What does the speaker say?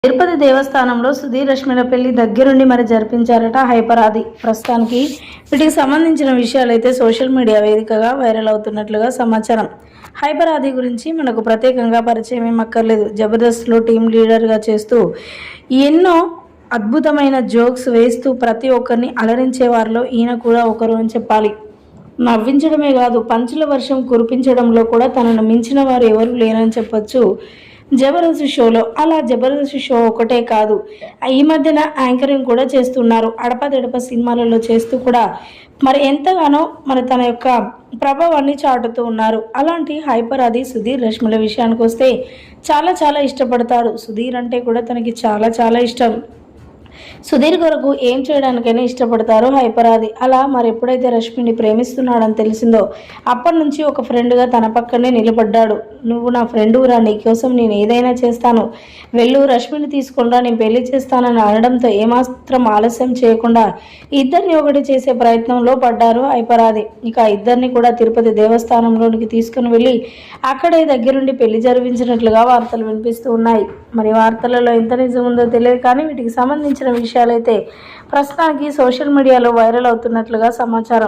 తిరుపతి దేవస్థానంలో సుధీర్ రష్మిల పెళ్లి దగ్గరుండి మరి జరిపించారట హైపర్ ఆది. ప్రస్తుతానికి వీటికి సంబంధించిన విషయాలైతే సోషల్ మీడియా వేదికగా వైరల్ అవుతున్నట్లుగా సమాచారం. హైపర్ ఆది గురించి మనకు ప్రత్యేకంగా పరిచయం ఏం అక్కర్లేదు. జబర్దస్త్లో టీం లీడర్గా చేస్తూ ఎన్నో అద్భుతమైన జోక్స్ వేస్తూ ప్రతి ఒక్కరిని అలరించే వారిలో ఈయన కూడా ఒకరు అని చెప్పాలి. నవ్వించడమే కాదు, పంచుల వర్షం కురిపించడంలో కూడా తనను మించిన వారు ఎవరు లేరని చెప్పొచ్చు జబర్దస్త్ షోలో. అలా జబర్దస్త్ షో ఒకటే కాదు, ఈ మధ్యన యాంకరింగ్ కూడా చేస్తున్నారు. అడపదడప సినిమాలలో చేస్తూ కూడా మరి ఎంతగానో మరి తన యొక్క ప్రభావాన్ని చాటుతూ ఉన్నారు. అలాంటి హైపర్ ఆది సుధీర్ రష్మిల విషయానికి వస్తే చాలా చాలా ఇష్టపడతారు. సుధీర్ అంటే కూడా తనకి చాలా చాలా ఇష్టం. సుధీర్ కొరకు ఏం చేయడానికైనా ఇష్టపడతారు హైపర్ ఆది. అలా మరి ఎప్పుడైతే రష్మిని ప్రేమిస్తున్నాడని తెలిసిందో అప్పటి నుంచి ఒక ఫ్రెండ్గా తన పక్కనే నిలబడ్డాడు. నువ్వు నా ఫ్రెండురా, నీకోసం నేను ఏదైనా చేస్తాను, వెళ్ళు రష్మిని తీసుకునిరా, నేను పెళ్లి చేస్తానని అనడంతో ఏమాత్రం ఆలస్యం చేయకుండా ఇద్దరిని ఒకటి చేసే ప్రయత్నంలో పడ్డారు హైపర్ ఆది. ఇక ఇద్దరిని కూడా తిరుపతి దేవస్థానంలోనికి తీసుకుని వెళ్ళి అక్కడే దగ్గరుండి పెళ్లి జరిపించినట్లుగా వార్తలు వినిపిస్తూ ఉన్నాయి. మరి వార్తలలో ఎంత నిజం ఉందో తెలియదు, కానీ వీటికి సంబంధించిన విషయాలైతే ప్రస్తుతానికి సోషల్ మీడియాలో వైరల్ అవుతున్నట్లుగా సమాచారం.